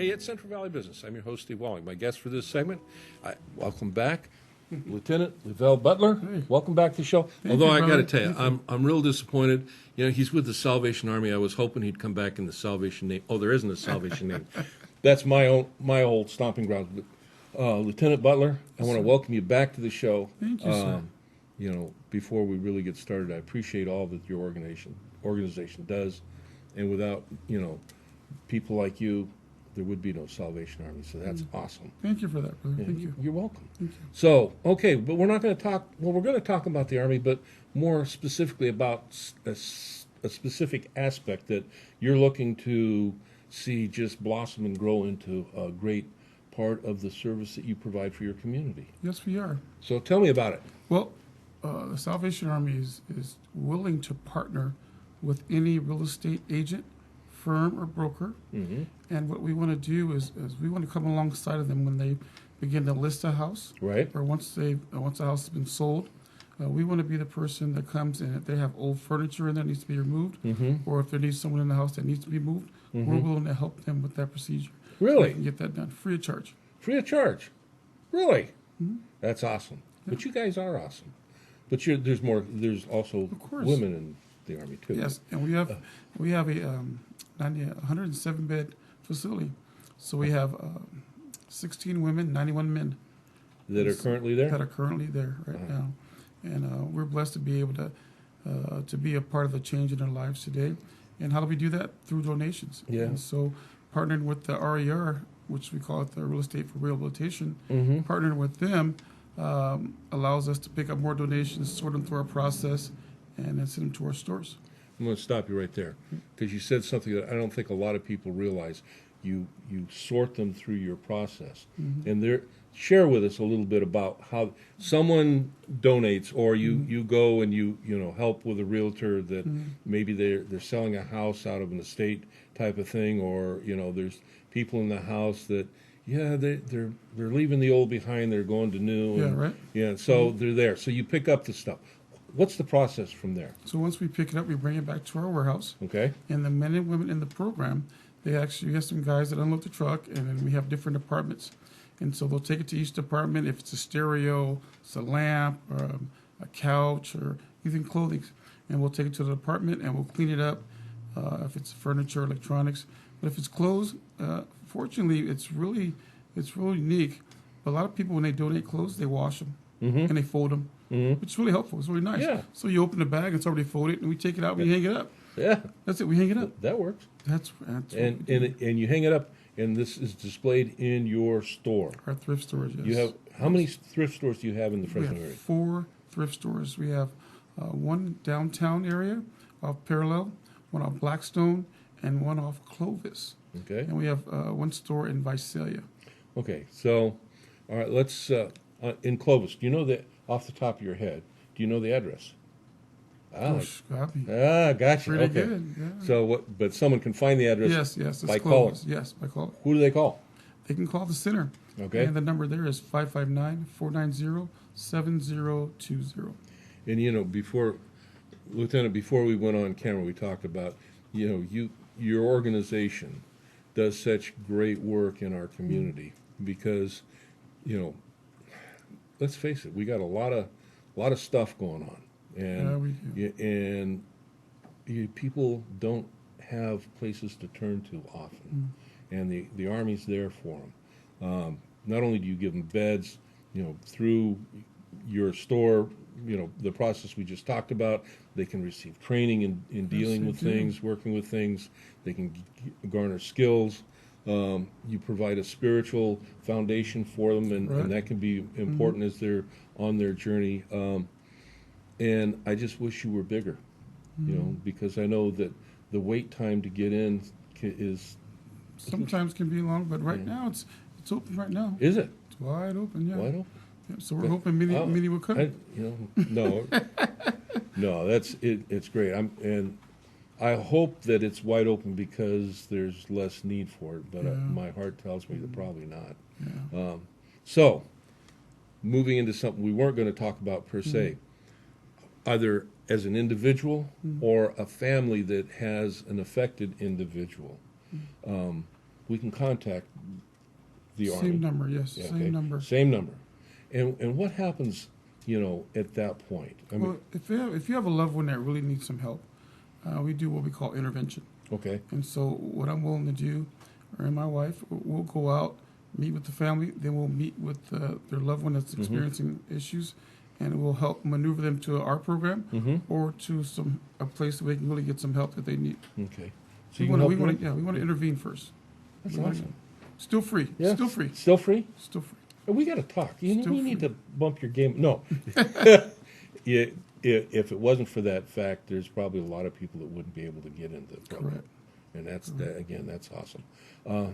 Hey, it's Central Valley Business. I'm your host, Steve Walling. My guest for this segment, welcome back, Lieutenant LeeVale Butler. Hey. Welcome back to the show. Thank Although you, I got to brother. tell you, I'm real disappointed. You know, he's with the Salvation Army. I was hoping he'd come back in the Salvation name. Oh, there isn't a Salvation name. That's my old stomping ground. But, Lieutenant Butler, I want to welcome you back to the show. Thank you, sir. You know, before we really get started, I appreciate all that your organization does, and without people like you, there would be no Salvation Army. So that's awesome. Thank you for that, brother. Yeah, Thank you. You're welcome. Thank you. So, okay, but we're not going to talk. Well, we're going to talk about the Army, but more specifically about a specific aspect that you're looking to see just blossom and grow into a great part of the service that you provide for your community. Yes, we are. So tell me about it. Well, the Salvation Army is willing to partner with any real estate agent, firm, or broker. Mm-hmm. And what we want to do is we want to come alongside of them when they begin to list a house, Right. or once the house has been sold. We want to be the person that comes in. If they have old furniture in there that needs to be removed, Mm-hmm. or if there needs someone in the house that needs to be moved, we're willing to help them with that procedure. Really? We can get that done free of charge. Free of charge. Really? Mm-hmm. That's awesome. But you guys are awesome. But there's more. There's also Of course. women in the Army too. Yes, and we have a 107 bed facility. So we have 16 women, 91 men That are currently there. that are currently there right now, and we're blessed to be able to be a part of the change in their lives today. And how do we do that? Through donations. Yeah. And so partnering with the RER, which we call it the Real Estate for Rehabilitation, Mm-hmm. partnering with them allows us to pick up more donations, sort them through our process, and then send them to our stores. I'm going to stop you right there because you said something that I don't think a lot of people realize. You sort them through your process, and share with us a little bit about how someone donates, or you go and you help with a realtor that maybe they're selling a house out of an estate type of thing, or there's people in the house that they're leaving the old behind, they're going to new, so they're there. So you pick up the stuff. What's the process from there? So once we pick it up, we bring it back to our warehouse. Okay. And the men and women in the program, we have some guys that unload the truck, and then we have different departments. And so they'll take it to each department. If it's a stereo, it's a lamp, or a couch, or even clothing, and we'll take it to the department and we'll clean it up. If it's furniture, electronics, but if it's clothes, fortunately, it's really unique. But a lot of people, when they donate clothes, they wash them and they fold them, which is really helpful. It's really nice. Yeah. So you open the bag, it's already folded, and we take it out, and we hang it up. Yeah. That's it. We hang it up. That works. That's And you hang it up, and this is displayed in your store. our thrift stores. Yes. You have how many thrift stores do you have in the We Fresno have area? 4 thrift stores. We have one downtown area off Parallel, one off Blackstone, and one off Clovis. Okay. And we have one store in Visalia. Okay. So, all right. Let's in Clovis. Do you know that off the top of your head? Do you know the address? Copy. Gotcha. Pretty Okay. good. Yeah. So what? But someone can find the address. Yes. It's by Clovis. calling. Yes, by calling. Who do they call? They can call the center. Okay. And the number there is 559-490-7020. And before, Lieutenant, before we went on camera, we talked about your organization does such great work in our community because let's face it, we got a lot of stuff going on, and we do. people don't have places to turn to often, and the Army's there for them. Not only do you give them beds, through your store, the process we just talked about, they can receive training in dealing with things, working with things. They can garner skills. You provide a spiritual foundation for them, and that can be important as they're on their journey. And I just wish you were bigger, because I know that the wait time to get in is Sometimes can be long, but right now it's open right now. Is it It's wide open, yeah. wide open? Yeah, so we're hoping many will come. No, that's it. It's great. I hope that it's wide open because there's less need for it. But my heart tells me that probably not. Yeah. So, moving into something we weren't going to talk about per se, either as an individual or a family that has an affected individual. we can contact the Army. Same number, yes, Yeah, same okay. number. Same number. And what happens, at that point? I mean, Well, if you have a loved one that really needs some help, we do what we call intervention. okay. And so what I'm willing to do, or and my wife, we'll go out, meet with the family, then we'll meet with their loved one that's experiencing issues, and we'll help maneuver them to our program or to a place where they can really get some help that they need. Okay. So We you want can to, help them? we want to intervene first. That's We wanna- awesome. Still free. Yeah. Still free. Still free? Still free. We got to talk. You Still need free. to bump your game. No. If it wasn't for that fact, there's probably a lot of people that wouldn't be able to get into the program. Correct. And that's awesome.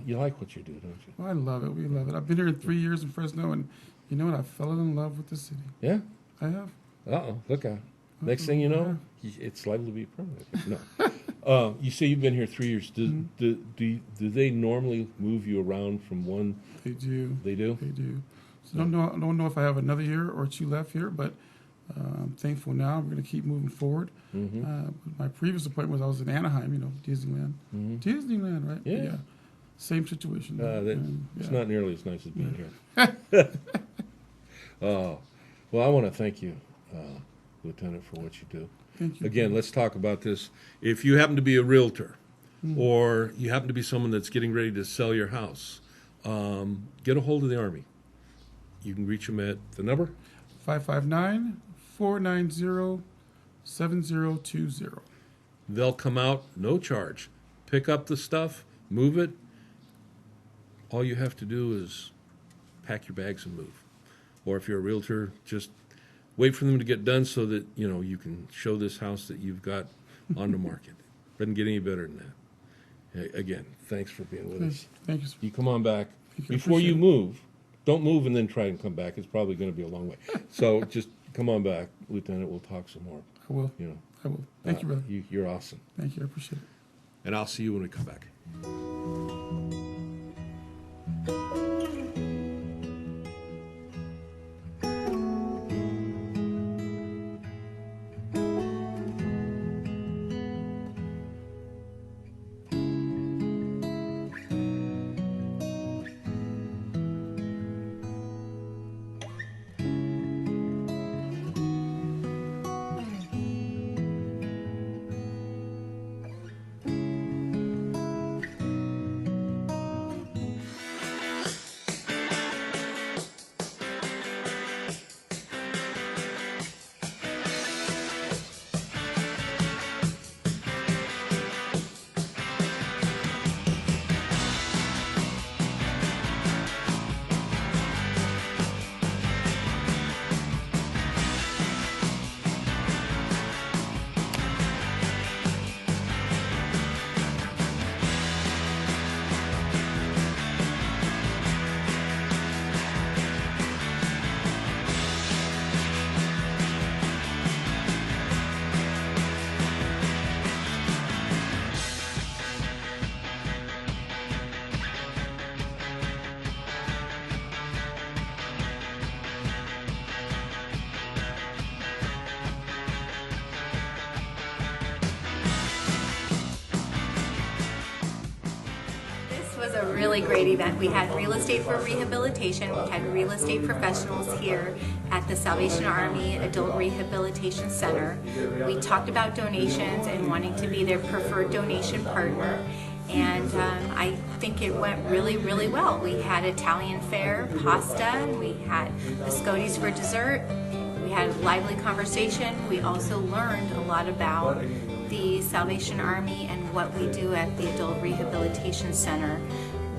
You like what you do, don't you? Well, I love it. We love it. I've been here in 3 years in Fresno, and you know what? I fell in love with the city. Yeah? I have. Uh-oh, look out. Next thing you know, it's likely to be permanent. No. You say you've been here 3 years. Do they normally move you around from one? They do. They do? They do. So I don't know if I have another year or two left here, but I'm thankful now. We're going to keep moving forward. My previous appointment was I was in Anaheim, Disneyland. Disneyland, right? Yeah. Same situation. It's not nearly as nice as being here. Oh, well, I want to thank you, Lieutenant, for what you do. Thank you. Again, let's talk about this. If you happen to be a realtor or you happen to be someone that's getting ready to sell your house, get a hold of the Army. You can reach them at the number? 559-490-7020. They'll come out, no charge. Pick up the stuff, move it. All you have to do is pack your bags and move. Or if you're a realtor, just wait for them to get done so that, you can show this house that you've got on the market. Doesn't get any better than that. Again, thanks for being with us. Thank you. You come on back. Thank you. Before you Appreciate move, don't move and then try and come back. It's probably going to be a long way. So just come on back, Lieutenant. We'll talk some more. I will. I will. Thank you, brother. You're awesome. Thank you. I appreciate it. And I'll see you when we come back. Was a really great event. We had real estate for rehabilitation. We had real estate professionals here at the Salvation Army Adult Rehabilitation Center. We talked about donations and wanting to be their preferred donation partner. And I think it went really, really well. We had Italian fare, pasta, we had biscottis for dessert, we had a lively conversation. We also learned a lot about the Salvation Army and what we do at the Adult Rehabilitation Center,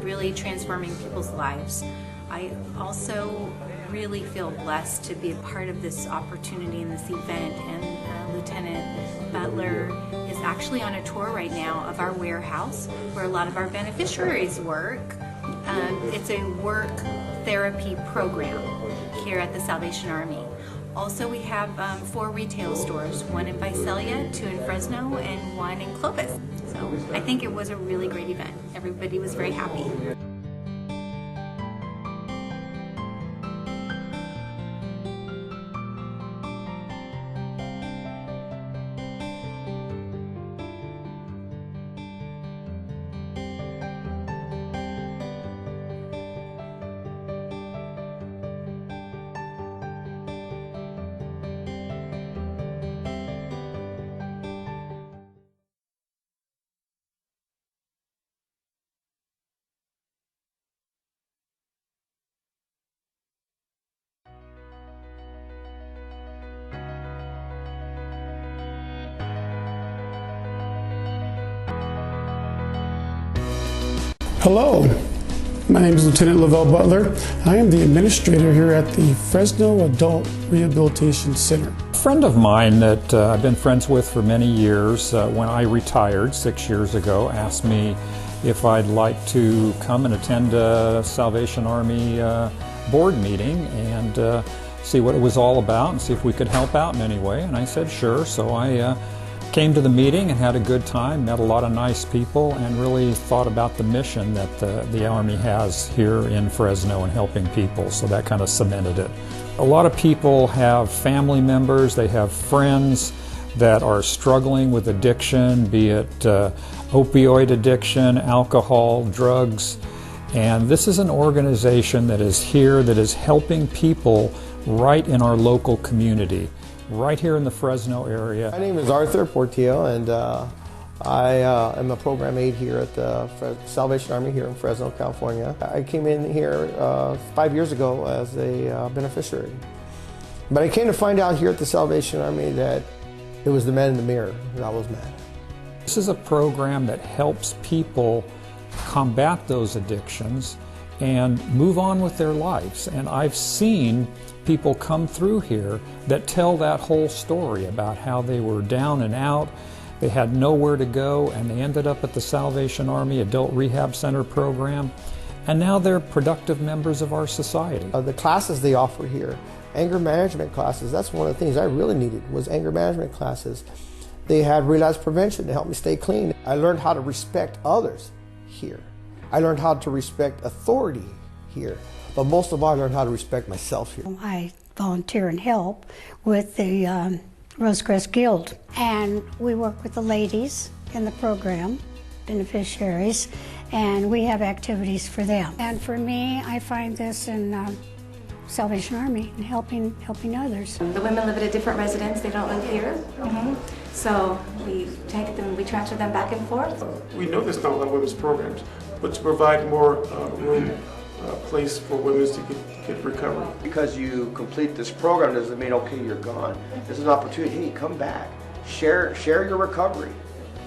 really transforming people's lives. I also really feel blessed to be a part of this opportunity and this event, and Lieutenant Butler is actually on a tour right now of our warehouse where a lot of our beneficiaries work. It's a work therapy program here at the Salvation Army. Also, we have 4 retail stores, one in Visalia, 2 in Fresno, and 1 in Clovis. So I think it was a really great event. Everybody was very happy. Hello, my name is Lieutenant LeeVale Butler. I am the administrator here at the Fresno Adult Rehabilitation Center. A friend of mine that I've been friends with for many years, when I retired 6 years ago, asked me if I'd like to come and attend a Salvation Army board meeting and see what it was all about and see if we could help out in any way. And I said sure, so I came to the meeting and had a good time, met a lot of nice people, and really thought about the mission that the Army has here in Fresno in helping people, so that kind of cemented it. A lot of people have family members, they have friends that are struggling with addiction, be it opioid addiction, alcohol, drugs, and this is an organization that is here that is helping people right in our local community, right here in the Fresno area. My name is Arthur Portillo, and I am a program aide here at the Salvation Army here in Fresno, California. I came in here 5 years ago as a beneficiary. But I came to find out here at the Salvation Army that it was the man in the mirror that was mad. This is a program that helps people combat those addictions and move on with their lives. And I've seen people come through here that tell that whole story about how they were down and out, they had nowhere to go, and they ended up at the Salvation Army Adult Rehab Center program, and now they're productive members of our society. The classes they offer here, anger management classes, that's one of the things I really needed, was anger management classes. They had relapse prevention to help me stay clean. I learned how to respect others here. I learned how to respect authority here. But most of all, I learned how to respect myself here. I volunteer and help with the Rosecrest Guild. And we work with the ladies in the program, beneficiaries, and we have activities for them. And for me, I find this in Salvation Army and helping others. The women live at a different residence, they don't live here. So we take them, we transfer them back and forth. We know there's not a lot of women's programs, but to provide more room, place for women to get recovery. Because you complete this program doesn't mean, okay, you're gone. This is an opportunity, hey, come back, share your recovery.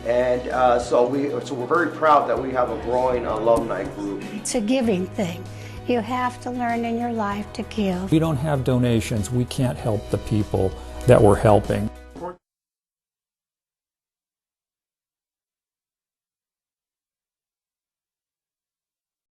And so we're very proud that we have a growing alumni group. It's a giving thing. You have to learn in your life to give. We don't have donations, we can't help the people that we're helping.